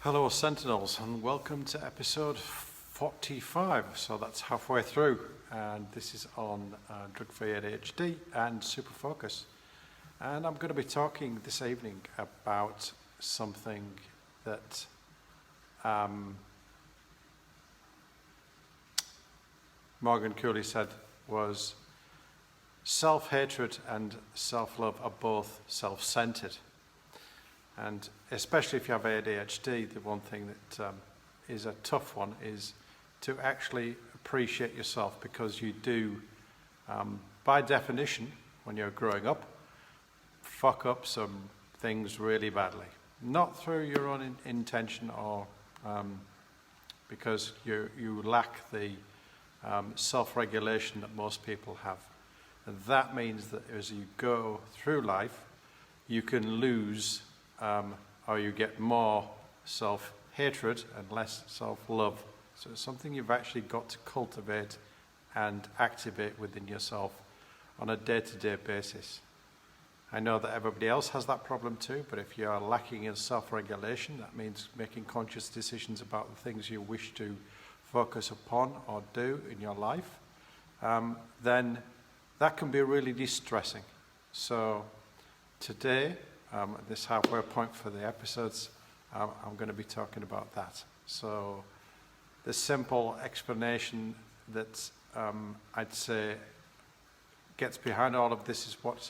Hello Sentinels, and welcome to episode 45, so that's halfway through, and this is on drug-free ADHD and super focus. And I'm going to be talking this evening about something that Morgan Cooley said was self-hatred and self-love are both self-centered. And especially if you have ADHD, the one thing that is a tough one is to actually appreciate yourself, because you do, by definition, when you're growing up, fuck up some things really badly. Not through your own intention or because you lack the self-regulation that most people have. And that means that as you go through life, you can lose or you get more self-hatred and less self-love. So it's something you've actually got to cultivate and activate within yourself on a day-to-day basis. I know that everybody else has that problem too, but if you are lacking in self-regulation, that means making conscious decisions about the things you wish to focus upon or do in your life, then that can be really distressing. So today, this halfway point for the episodes, I'm going to be talking about that. So the simple explanation that I'd say gets behind all of this is what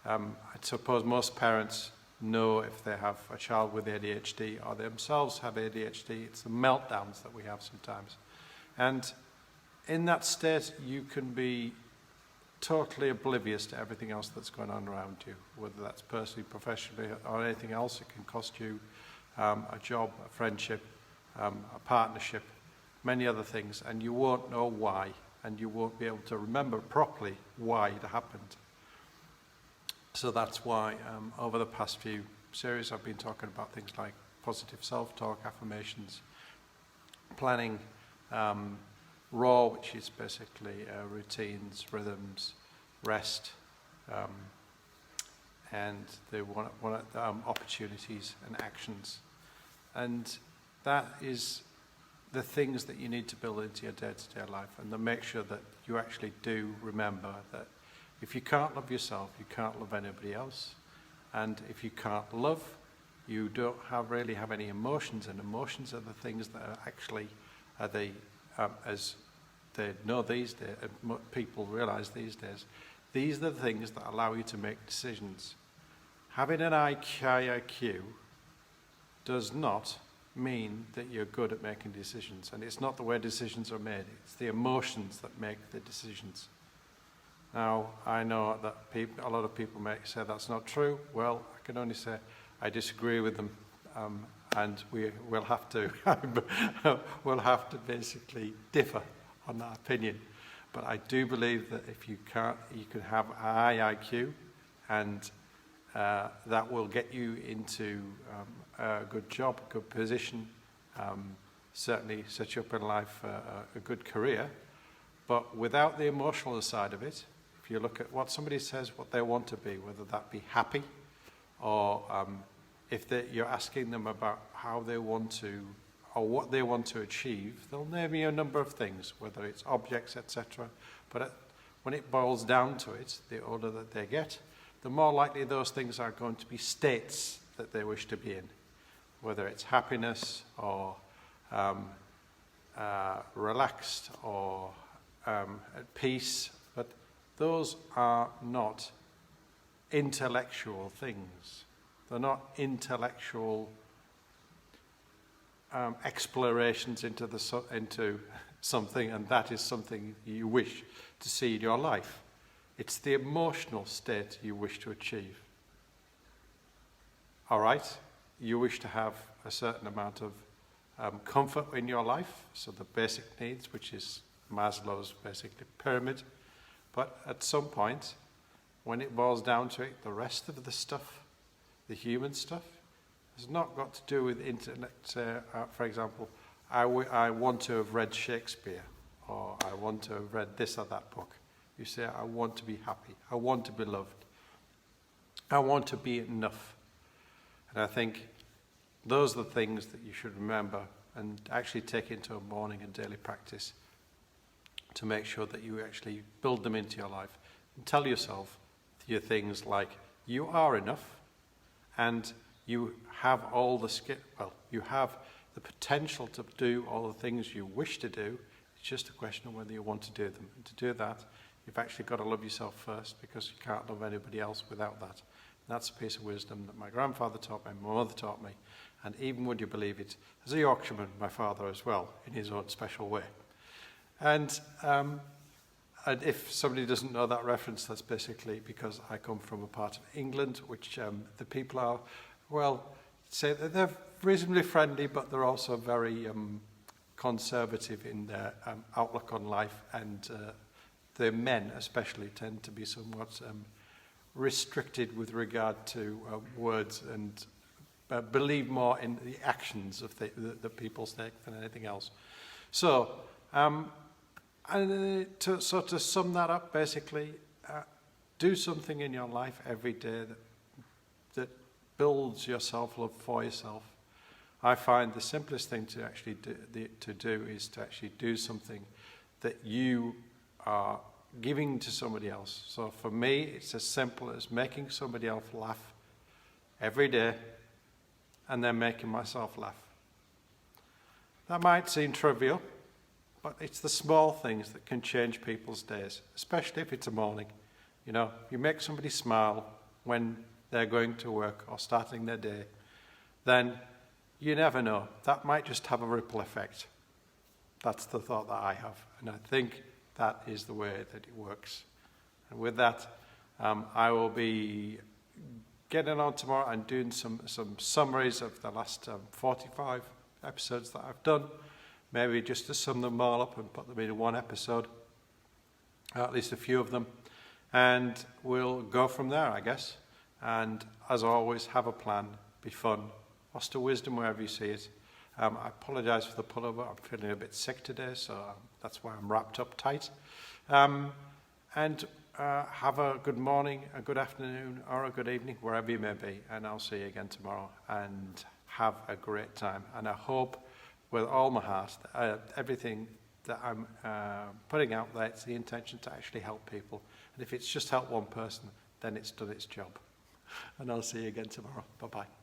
I suppose most parents know if they have a child with ADHD or themselves have ADHD. It's the meltdowns that we have sometimes. And in that state, you can be totally oblivious to everything else that's going on around you, whether that's personally, professionally, or anything else. It can cost you a job, a friendship, a partnership, many other things, and you won't know why, and you won't be able to remember properly why it happened. So that's why over the past few series I've been talking about things like positive self-talk, affirmations, planning, RAW, which is basically routines, rhythms, rest, and the opportunities and actions. And that is the things that you need to build into your day-to-day life, and to make sure that you actually do remember that if you can't love yourself, you can't love anybody else. And if you can't love, you don't really have any emotions, and emotions are the things that are actually as they know these days, people realize these days, these are the things that allow you to make decisions. Having an IQ does not mean that you're good at making decisions, and it's not the way decisions are made, it's the emotions that make the decisions. Now, I know that a lot of people may say that's not true. Well, I can only say I disagree with them. And we'll have to basically differ on that opinion. But I do believe that if you can have a high IQ, and that will get you into a good job, a good position, certainly set you up in life a good career. But without the emotional side of it, if you look at what somebody says, what they want to be, whether that be happy or if you're asking them about how they want to, or what they want to achieve, they'll name you a number of things, whether it's objects, etc. But when it boils down to it, the older that they get, the more likely those things are going to be states that they wish to be in, whether it's happiness or relaxed or at peace. But those are not intellectual things. They're not intellectual explorations into something, and that is something you wish to see in your life. It's the emotional state you wish to achieve. All right, you wish to have a certain amount of comfort in your life, so the basic needs, which is Maslow's basically pyramid. But at some point, when it boils down to it, the rest of the stuff, the human stuff, has not got to do with intellect. For example, I want to have read Shakespeare, or I want to have read this or that book. You say, I want to be happy. I want to be loved. I want to be enough. And I think Those are the things that you should remember and actually take into a morning and daily practice to make sure that you actually build them into your life. And tell yourself your things like, you are enough, and you have all the you have the potential to do all the things you wish to do. It's just a question of whether you want to do them. And to do that, you've actually got to love yourself first, because you can't love anybody else without that. And that's a piece of wisdom that my grandfather taught me, my mother taught me, and even, would you believe it, as a Yorkshireman, my father as well, in his own special way. And if somebody doesn't know that reference, that's basically because I come from a part of England which the people are, well, say that they're reasonably friendly, but they're also very conservative in their outlook on life, and the men especially tend to be somewhat restricted with regard to words, and believe more in the actions of the people take than anything else. So, and to sum that up, basically, do something in your life every day that builds your self-love for yourself. I find the simplest thing to actually do is to actually do something that you are giving to somebody else. So for me, it's as simple as making somebody else laugh every day, and then making myself laugh. That might seem trivial, but it's the small things that can change people's days, especially if it's a morning. You know, you make somebody smile when they're going to work or starting their day, then you never know. That might just have a ripple effect. That's the thought that I have, and I think that is the way that it works. And with that, I will be getting on tomorrow and doing some summaries of the last 45 episodes that I've done. Maybe just to sum them all up and put them into one episode, at least a few of them. And we'll go from there, I guess. And as always, have a plan, be fun, foster wisdom wherever you see it. I apologise for the pullover. I'm feeling a bit sick today, so that's why I'm wrapped up tight. And have a good morning, a good afternoon, or a good evening, wherever you may be. And I'll see you again tomorrow. And have a great time. And I hope, with all my heart, everything that I'm putting out there, it's the intention to actually help people. And if it's just help one person, then it's done its job. And I'll see you again tomorrow. Bye-bye.